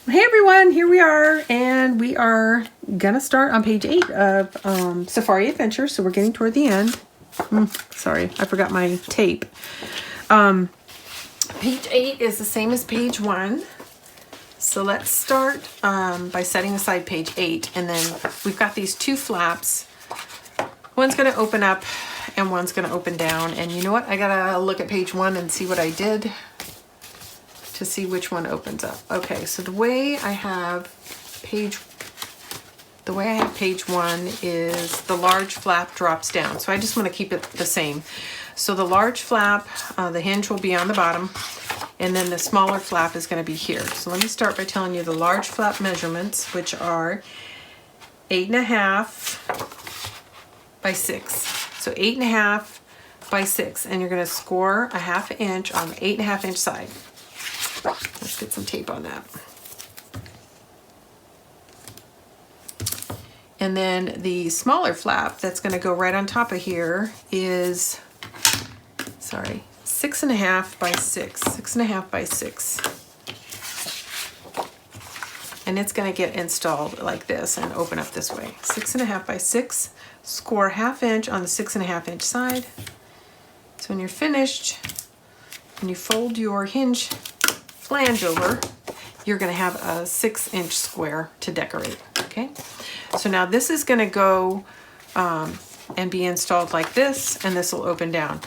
Hey everyone, here we are, and we are gonna start on page 8 of Safari Adventure, so we're getting toward the end. Sorry, I forgot my tape. Page 8 is the same as page 1, so let's start by setting aside page 8, and then we've got these two flaps. One's gonna open up and one's gonna open down, and you know what? I gotta look at page 1 and see what I did to see which one opens up. Okay, so the way I have page 1 is the large flap drops down. So I just want to keep it the same. So the large flap, the hinge will be on the bottom, and then the smaller flap is going to be here. So let me start by telling you the large flap measurements, which are 8.5 by 6. So 8.5 by 6, and you're going to score a 1/2 inch on the 8.5 inch side. Let's get some tape on that. And then the smaller flap that's going to go right on top of here is, 6.5 by 6. 6.5 by 6. And it's going to get installed like this and open up this way. 6.5 by 6. Score 1/2 inch on the 6.5 inch side. So when you're finished, and you fold your hinge flange over, you're going to have a 6-inch square to decorate. Okay, so now this is going to go and be installed like this, and this will open down.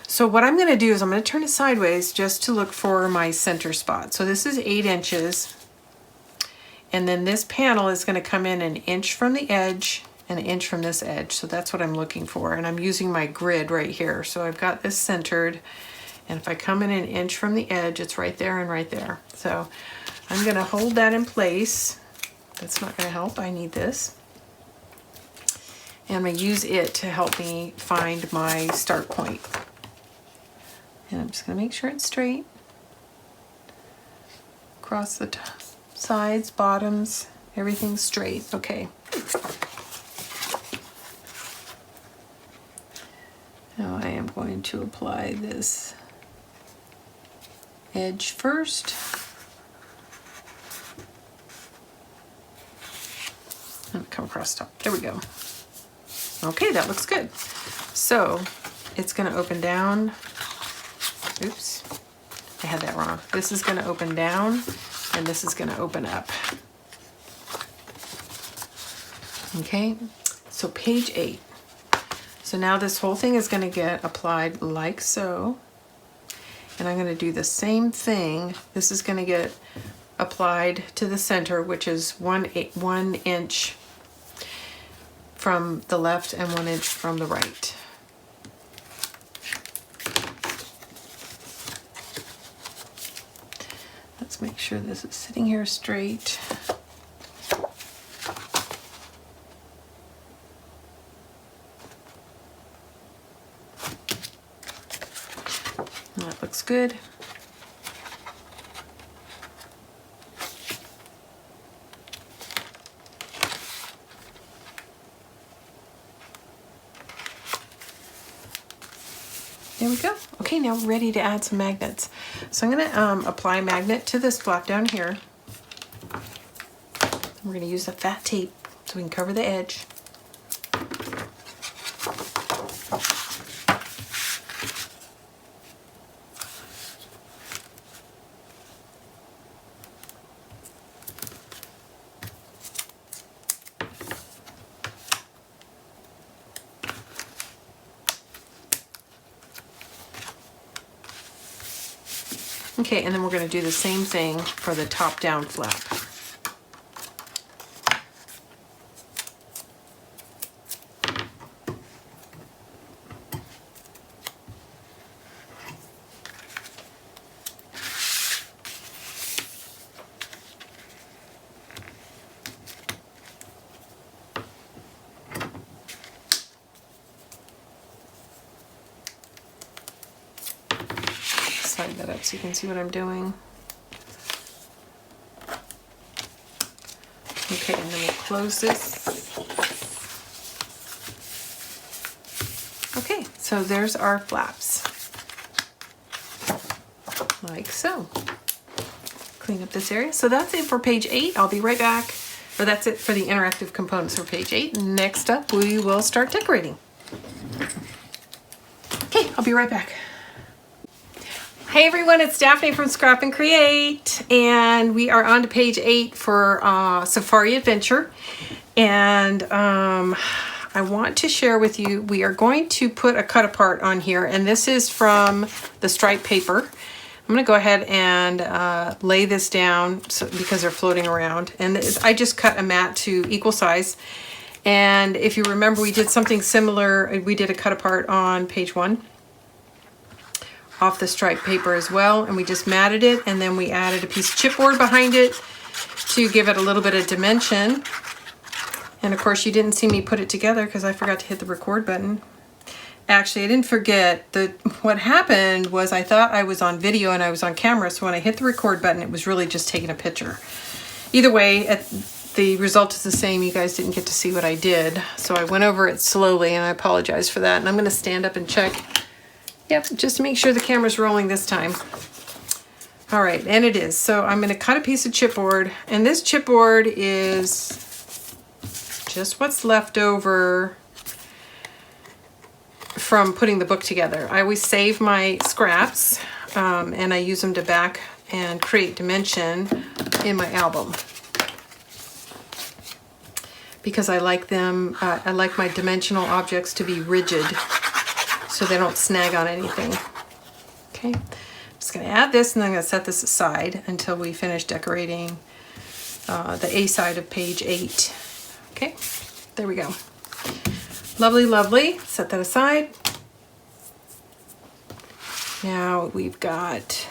So what I'm going to do is I'm going to turn it sideways just to look for my center spot. So this is 8 inches, and then this panel is going to come in 1 inch from the edge and 1 inch from this edge. So that's what I'm looking for, and I'm using my grid right here. So I've got this centered. And if I come in 1 inch from the edge, it's right there and right there. So I'm gonna hold that in place. That's not gonna help, I need this. And I'm gonna use it to help me find my start point. And I'm just gonna make sure it's straight. Across the sides, bottoms, everything's straight, okay. Now I am going to apply this edge first. And come across top. There we go. Okay, that looks good. So it's going to open down. Oops, I had that wrong. This is going to open down, and this is going to open up. Okay, so page 8. So now this whole thing is going to get applied like so. And I'm going to do the same thing. This is going to get applied to the center, which is 1 inch from the left and 1 inch from the right. Let's make sure this is sitting here straight. That looks good. There we go. Okay, now we're ready to add some magnets. So I'm going to apply a magnet to this flap down here. We're going to use the fat tape so we can cover the edge. Okay, and then we're going to do the same thing for the top down flap. Slide that up so you can see what I'm doing. Okay, and then we'll close this. Okay, so there's our flaps. Like so. clean up this area. So that's it for page 8. I'll be right back. Or that's it for the interactive components for page 8. Next up, we will start decorating. Okay, I'll be right back. Hey everyone, it's Daphne from Scrap and Create, and we are on to page 8 for Safari Adventure. And I want to share with you, we are going to put a cut apart on here, and this is from the stripe paper. I'm going to go ahead and lay this down because they're floating around. And I just cut a mat to equal size. And if you remember, we did something similar. We did a cut apart on page 1 off the stripe paper as well. And we just matted it, and then we added a piece of chipboard behind it to give it a little bit of dimension. And of course, you didn't see me put it together because I forgot to hit the record button. Actually, I didn't forget. What happened was I thought I was on video and I was on camera, so when I hit the record button, it was really just taking a picture. Either way, the result is the same. You guys didn't get to see what I did, so I went over it slowly, and I apologize for that. And I'm going to stand up and check. Yep, just to make sure the camera's rolling this time. All right, and it is. So I'm going to cut a piece of chipboard, and this chipboard is just what's left over from putting the book together. I always save my scraps and I use them to back and create dimension in my album because I like them. I like my dimensional objects to be rigid so they don't snag on anything. Okay, I'm just going to add this, and then I'm going to set this aside until we finish decorating the A side of page 8. Okay, there we go. Lovely, lovely. Set that aside. Now we've got,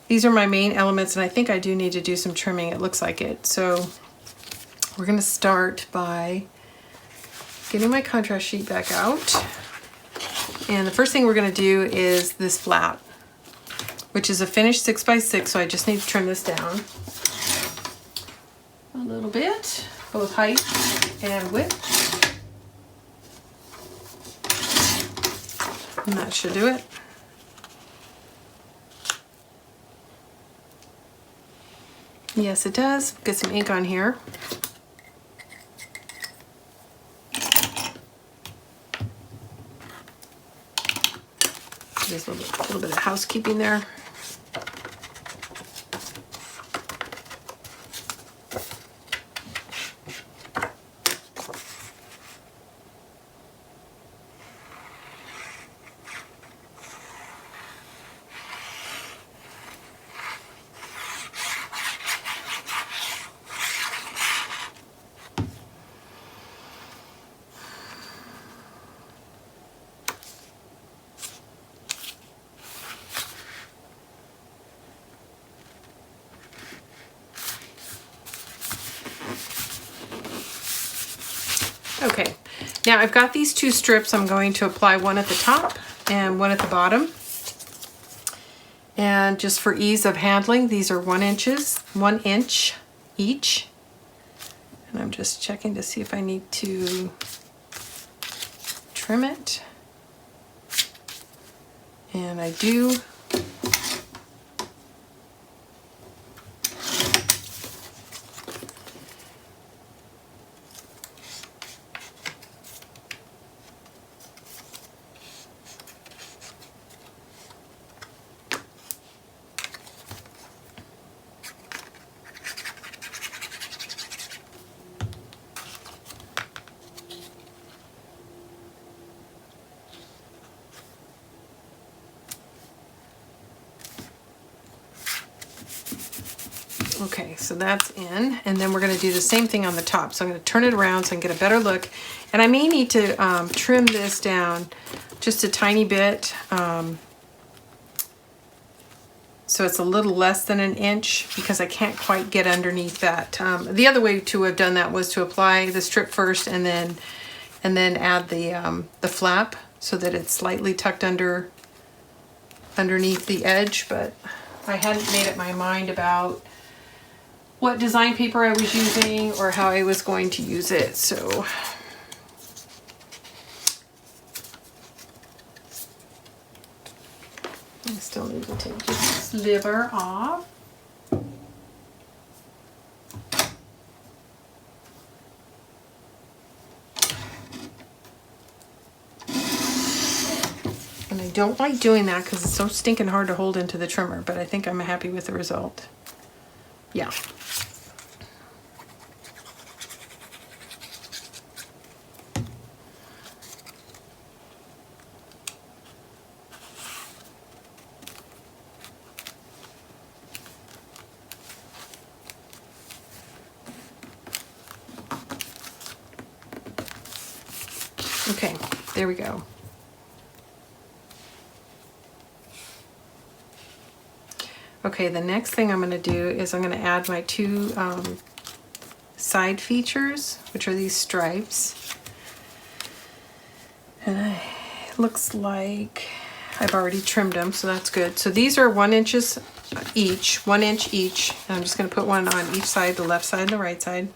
these are my main elements, and I think I do need to do some trimming. It looks like it. So we're going to start by getting my contrast sheet back out. And the first thing we're going to do is this flap, which is a finished 6x6. So I just need to trim this down a little bit, both height and width. And that should do it. Yes, it does. Get some ink on here. Just a little bit of housekeeping there. Okay, now I've got these two strips. I'm going to apply one at the top and one at the bottom. And just for ease of handling, these are 1 inch each. And I'm just checking to see if I need to trim it. And I do. Okay, so that's in, and then we're going to do the same thing on the top. So I'm going to turn it around so I can get a better look. And I may need to trim this down just a tiny bit, so it's a little less than 1 inch because I can't quite get underneath that. The other way to have done that was to apply the strip first and then add the flap so that it's slightly tucked underneath the edge. But I hadn't made up my mind about what design paper I was using or how I was going to use it. So I still need to take this sliver off. don't like doing that because it's so stinking hard to hold into the trimmer, but I think I'm happy with the result. Yeah. Okay, there we go. Okay, the next thing I'm going to do is I'm going to add my two side features, which are these stripes. And it looks like I've already trimmed them, so that's good. So these are 1 inch each, 1 inch each. And I'm just going to put one on each side, the left side and the right side.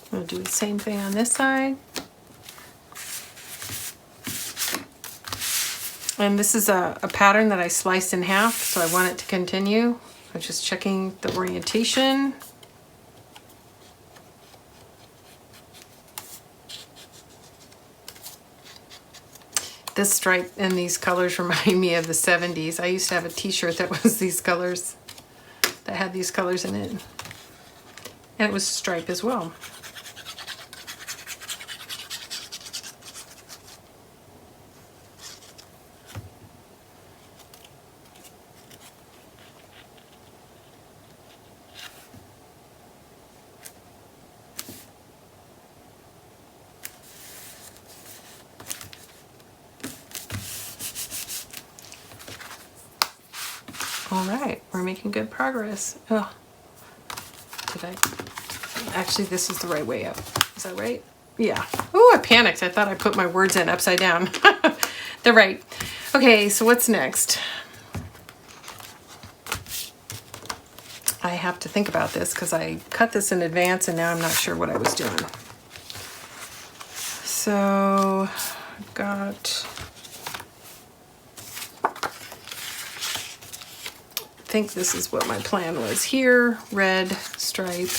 I'm going to do the same thing on this side. And this is a pattern that I sliced in half, so I want it to continue. I'm just checking the orientation. This stripe and these colors remind me of the 70s. I used to have a t-shirt that was these colors, that had these colors in it. And it was stripe as well. All right, we're making good progress. Oh, did I? Actually, this is the right way up. Is that right? Yeah. Oh, I panicked. I thought I put my words in upside down. They're right. Okay, so what's next? I have to think about this because I cut this in advance and now I'm not sure what I was doing. So, I've got... I think this is what my plan was here. Red stripe,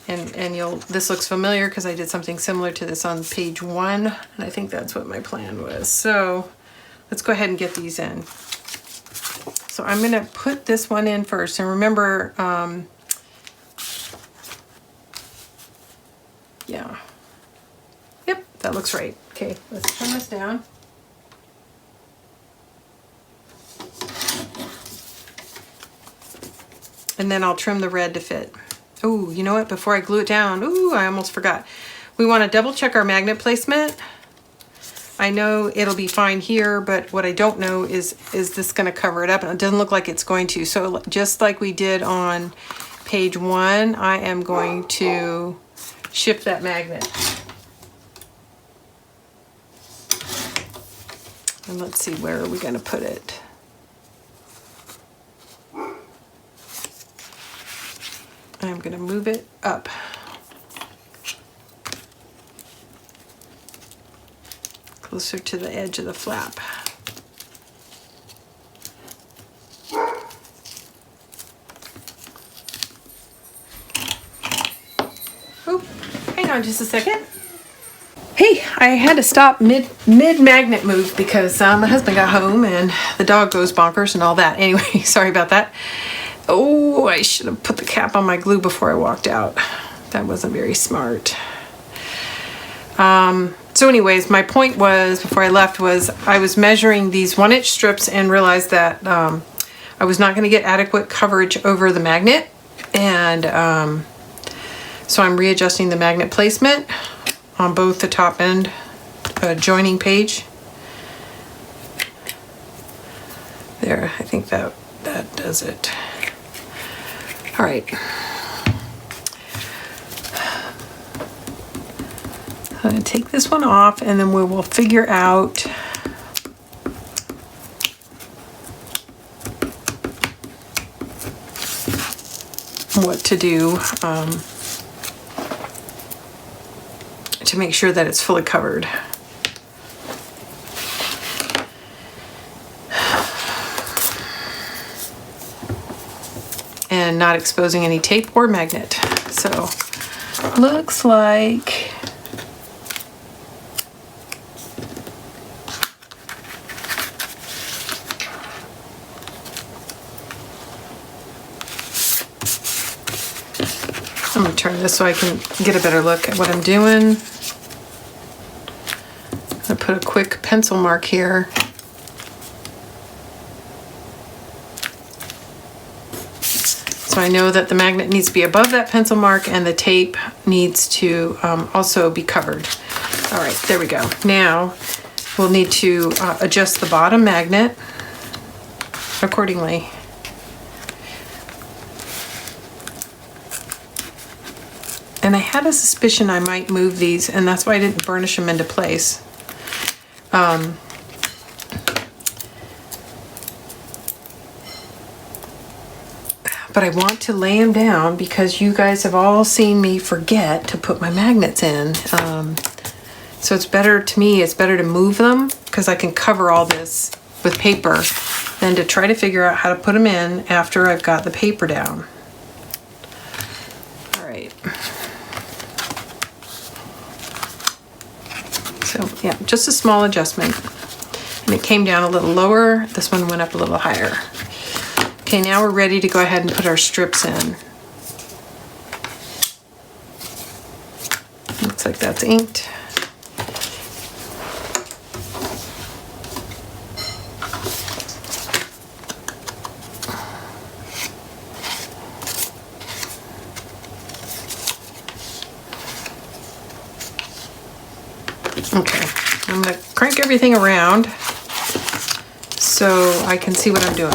and this looks familiar because I did something similar to this on page 1, and I think that's what my plan was. So let's go ahead and get these in. So I'm going to put this one in first, and remember, yeah, yep, that looks right. Okay, let's turn this down. And then I'll trim the red to fit. Oh, you know what? Before I glue it down, ooh, I almost forgot. We want to double check our magnet placement. I know it'll be fine here, but what I don't know is this going to cover it up? And it doesn't look like it's going to. So just like we did on page 1, I am going to shift that magnet. And let's see, where are we going to put it? I'm going to move it up. Closer to the edge of the flap. Oh, hang on just a second. Hey, I had to stop mid magnet move because my husband got home and the dog goes bonkers and all that. Anyway, sorry about that. Oh, I should have put the cap on my glue before I walked out. That wasn't very smart. So anyways, my point was, before I left, was I was measuring these 1-inch strips and realized that I was not going to get adequate coverage over the magnet. And so I'm readjusting the magnet placement on both the top end joining page. There, I think that does it. All right. I'm going to take this one off, and then we will figure out what to do to make sure that it's fully covered. And not exposing any tape or magnet. So looks like I'm going to turn this so I can get a better look at what I'm doing. I'm going to put a quick pencil mark here. So I know that the magnet needs to be above that pencil mark and the tape needs to also be covered. All right, there we go. Now we'll need to adjust the bottom magnet accordingly. And I had a suspicion I might move these, and that's why I didn't burnish them into place. But I want to lay them down because you guys have all seen me forget to put my magnets in. So it's better, to me, it's better to move them because I can cover all this with paper than to try to figure out how to put them in after I've got the paper down. All right. So yeah, just a small adjustment. And it came down a little lower. This one went up a little higher. Okay, now we're ready to go ahead and put our strips in. Looks like that's inked. Okay, I'm gonna crank everything around so I can see what I'm doing.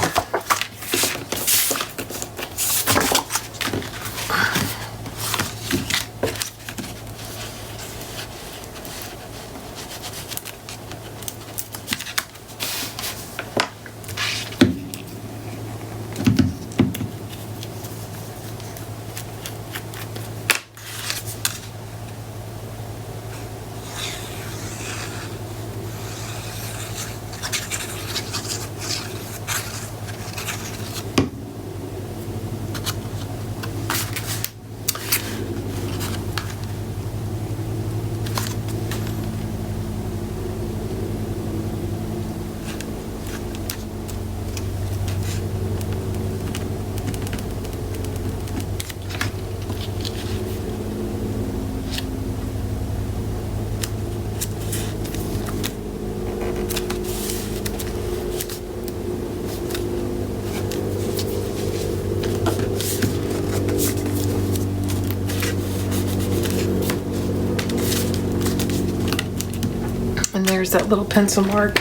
And there's that little pencil mark.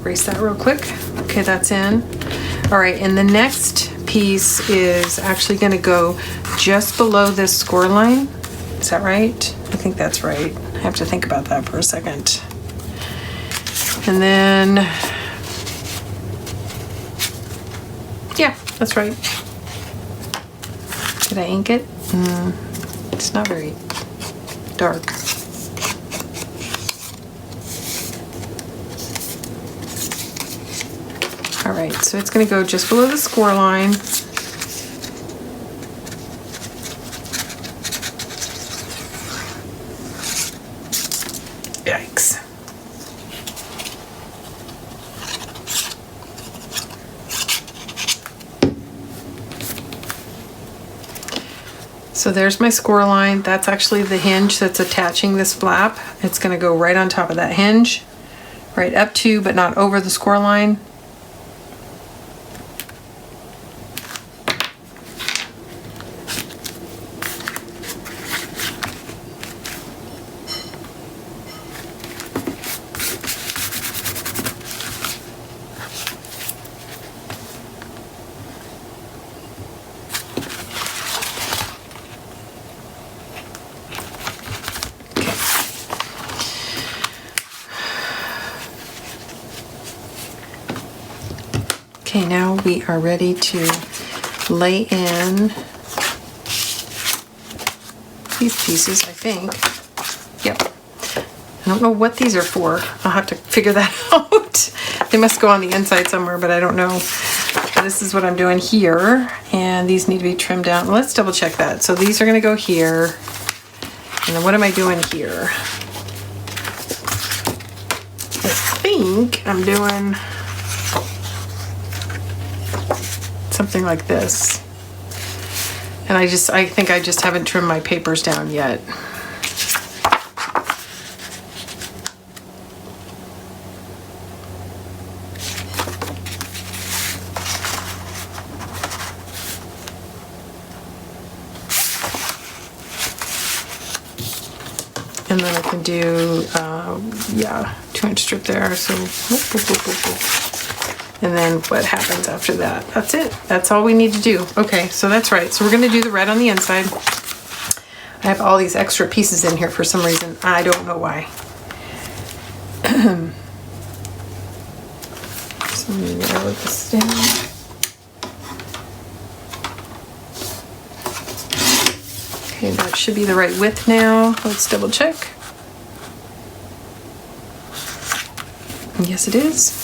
Erase that real quick. Okay, that's in. All right, and the next piece is actually going to go just below this score line. Is that right? I think that's right. I have to think about that for a second. And then, yeah, that's right. Did I ink it? It's not very dark. All right, so it's going to go just below the score line. Yikes. So there's my score line. That's actually the hinge that's attaching this flap. It's going to go right on top of that hinge, right up to, but not over the score line. we are ready to lay in these pieces, I think. Yep. I don't know what these are for. I'll have to figure that out. They must go on the inside somewhere, but I don't know. So this is what I'm doing here, and these need to be trimmed down. Let's double check that. So these are going to go here, and then what am I doing here? I think I'm doing something like this. And I think I just haven't trimmed my papers down yet. And then I can do, yeah, 2-inch strip there. So, and then what happens after that? That's it. That's all we need to do. Okay, so that's right. So we're going to do the red on the inside. I have all these extra pieces in here for some reason. I don't know why. So I'm going to narrow this down. Okay, that should be the right width now. Let's double check. Yes, it is.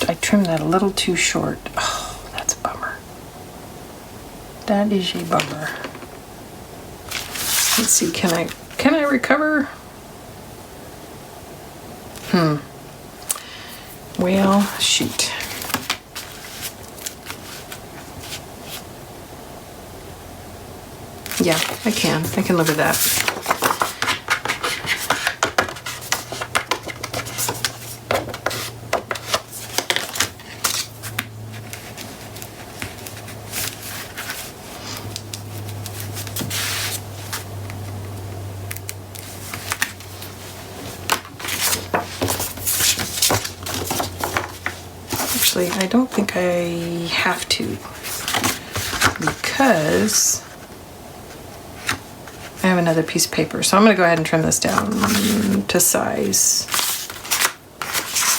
I trimmed that a little too short. Oh, that's a bummer. That is a bummer. Let's see, can I recover? Well, shoot. Yeah, I can live with that. I don't think I have to, because I have another piece of paper. So I'm going to go ahead and trim this down to size.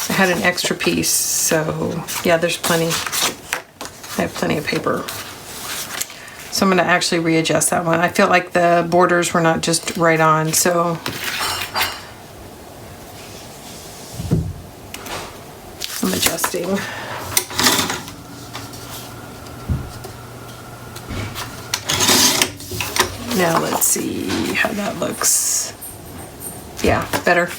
I had an extra piece, so yeah, there's plenty. I have plenty of paper. So I'm going to actually readjust that one. I feel like the borders were not just right on, so I'm adjusting. Now let's see how that looks. Yeah, better.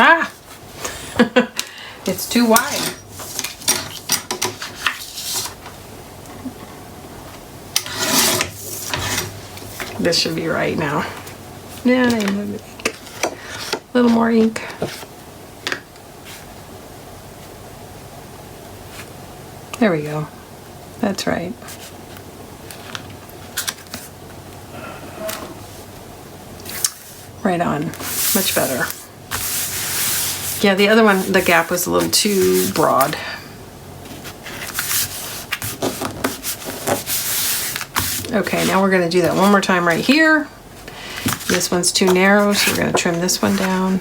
Ah! It's too wide. This should be right now. Yeah, a little more ink. There we go. That's right. Right on. Much better. Yeah, the other one, the gap was a little too broad. Okay, now we're going to do that one more time right here. This one's too narrow, so we're going to trim this one down.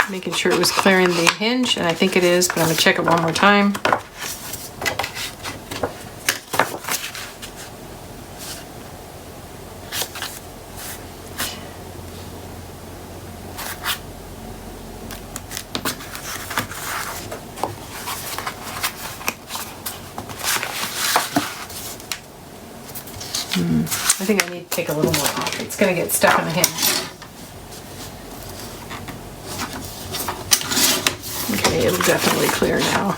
making sure it was clearing the hinge, and I think it is, but I'm gonna check it one more time. I think I need to take a little more off. It's gonna get stuck in the hinge. Okay, it'll definitely clear now.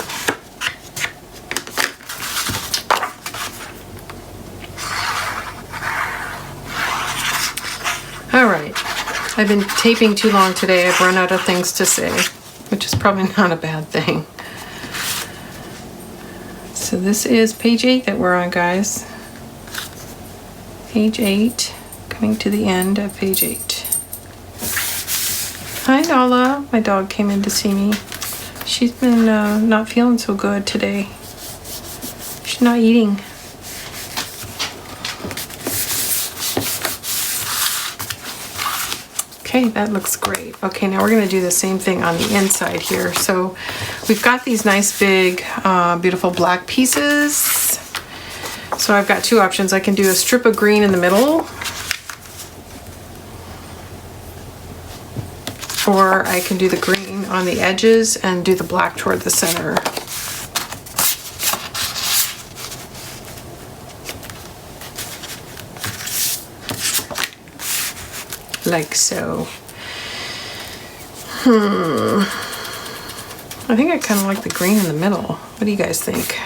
All right, I've been taping too long today. I've run out of things to say, which is probably not a bad thing. So this is page 8 that we're on, guys. Page 8, coming to the end of page 8. Hi Nala, my dog came in to see me. She's been not feeling so good today. She's not eating. Okay, that looks great. Okay, now we're gonna do the same thing on the inside here. So we've got these nice big, beautiful black pieces. So I've got two options. I can do a strip of green in the middle, or I can do the green on the edges and do the black toward the center. Like so. I think I kind of like the green in the middle. What do you guys think?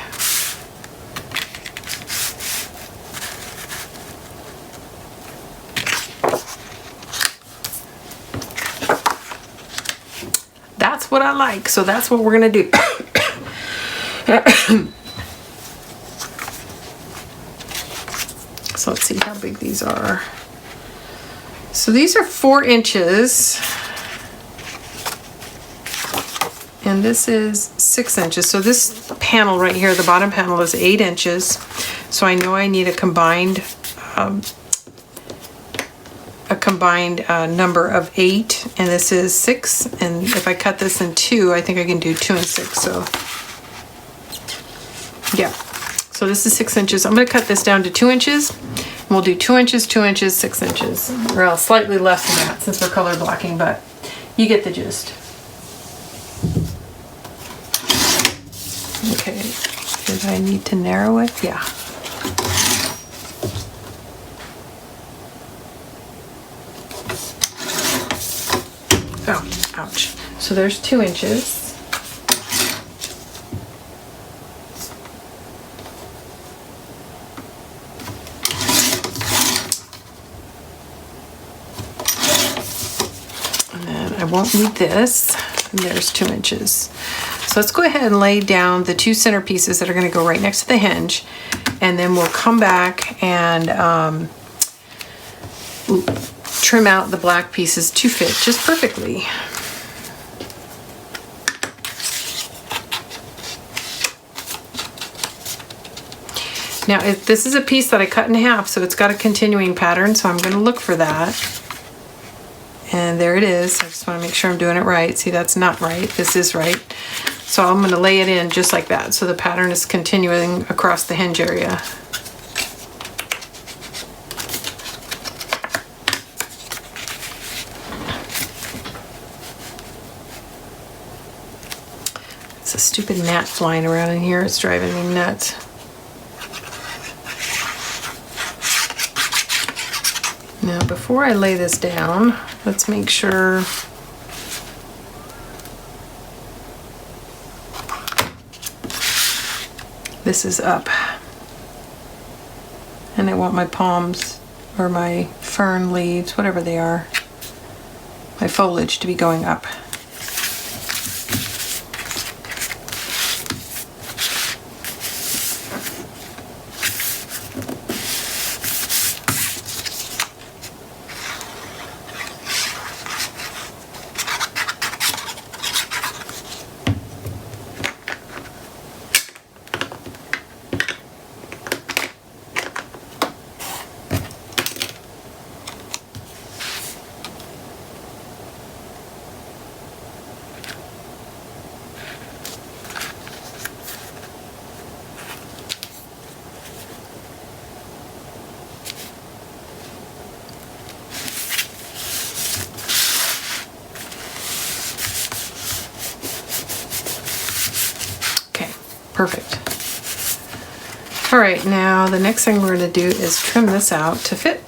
That's what I like, so that's what we're gonna do. So let's see how big these are. So these are 4 inches, and this is 6 inches. So this panel right here, the bottom panel, is 8 inches. So I know I need a combined number of 8, and this is 6. And if I cut this in 2, I think I can do 2 and 6. So yeah. So this is 6 inches. I'm going to cut this down to 2 inches. We'll do 2 inches, 2 inches, 6 inches. Or slightly less than that since we're color blocking, but you get the gist. Okay, did I need to narrow it? Yeah. Oh, ouch. So there's 2 inches. I won't need this, and there's 2 inches. So let's go ahead and lay down the 2 center pieces that are going to go right next to the hinge, and then we'll come back and trim out the black pieces to fit just perfectly. Now this is a piece that I cut in half, so it's got a continuing pattern, so I'm going to look for that. And there it is. I just want to make sure I'm doing it right. See, that's not right. This is right. So I'm going to lay it in just like that. So the pattern is continuing across the hinge area. It's a stupid gnat flying around in here. It's driving me nuts. Now, before I lay this down, let's make sure this is up. And I want my palms, or my fern leaves, whatever they are, my foliage to be going up. Perfect. All right, now the next thing we're going to do is trim this out to fit.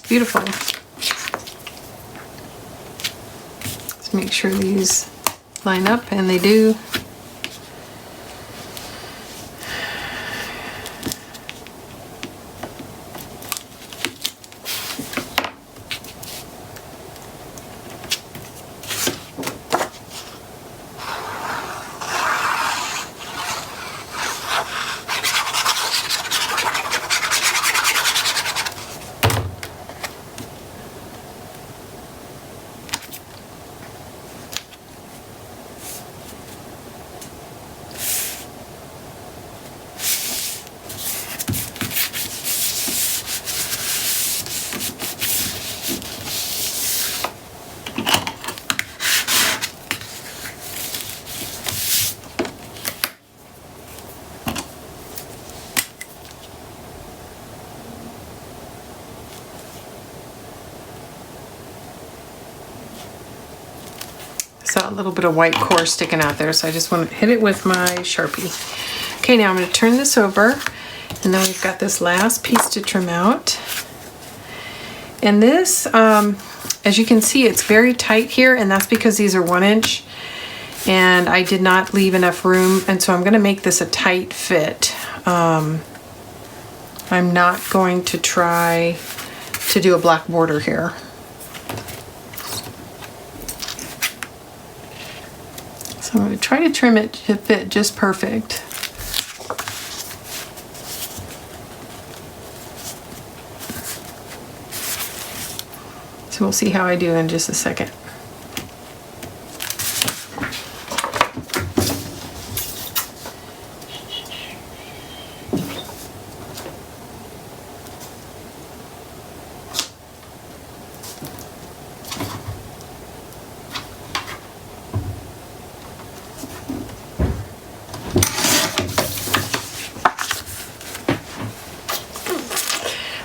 Beautiful. Let's make sure these line up, and they do. A little bit of white core sticking out there, so I just want to hit it with my Sharpie. Okay, now I'm going to turn this over, and then we've got this last piece to trim out. And this, as you can see, it's very tight here, and that's because these are 1 inch, and I did not leave enough room, and so I'm going to make this a tight fit. I'm not going to try to do a black border here. I'm going to try to trim it to fit just perfect. So we'll see how I do in just a second.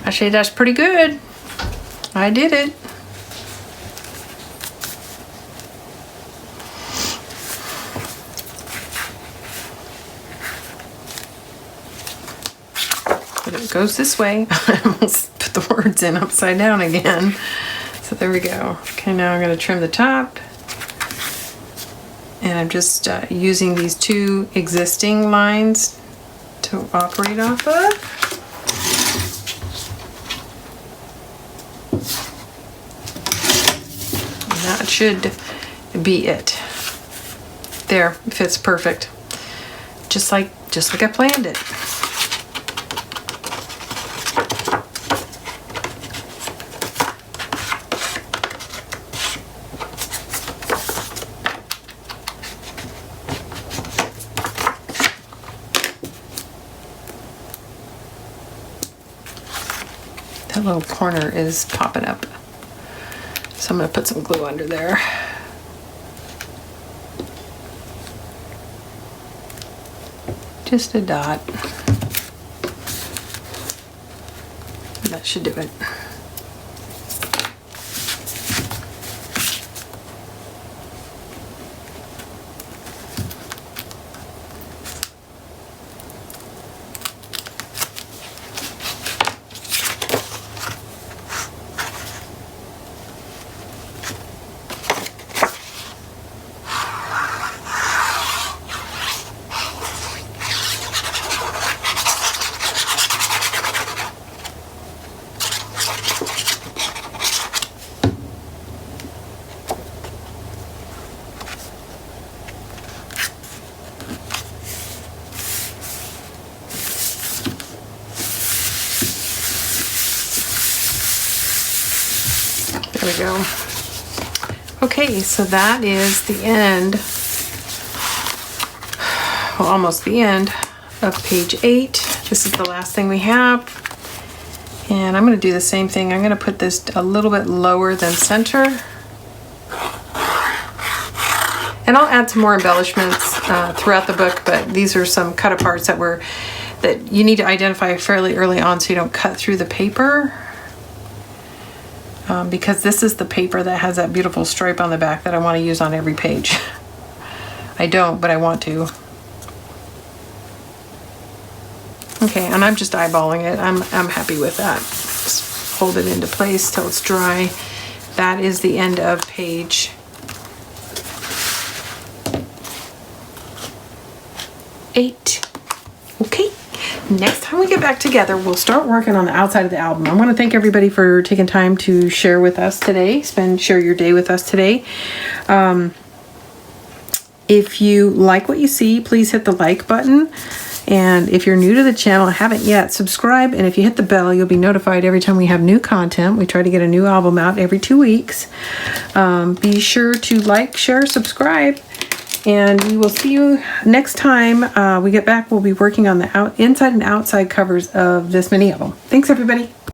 Actually, that's pretty good. I did it. But it goes this way. I almost put the words in upside down again. So there we go. Okay, now I'm going to trim the top. And I'm just using these 2 existing lines to operate off of. That should be it. There, it fits perfect. Just like I planned it. That little corner is popping up. So I'm going to put some glue under there. Just a dot. That should do it. we go. Okay, so that is the end, well, almost the end of page 8. This is the last thing we have. And I'm going to do the same thing. I'm going to put this a little bit lower than center. And I'll add some more embellishments throughout the book, but these are some cut aparts that you need to identify fairly early on so you don't cut through the paper. Because this is the paper that has that beautiful stripe on the back that I want to use on every page. I don't, but I want to. Okay, and I'm just eyeballing it. I'm happy with that. Just hold it into place till it's dry. That is the end of page 8. Okay. Next time we get back together, we'll start working on the outside of the album. I want to thank everybody for taking time to share with us today, share your day with us today. If you like what you see, please hit the like button. And if you're new to the channel and haven't yet, subscribe. And if you hit the bell, you'll be notified every time we have new content. We try to get a new album out every 2 weeks. Be sure to like, share, subscribe. And we will see you next time we get back. We'll be working on the inside and outside covers of this mini album. Thanks, everybody.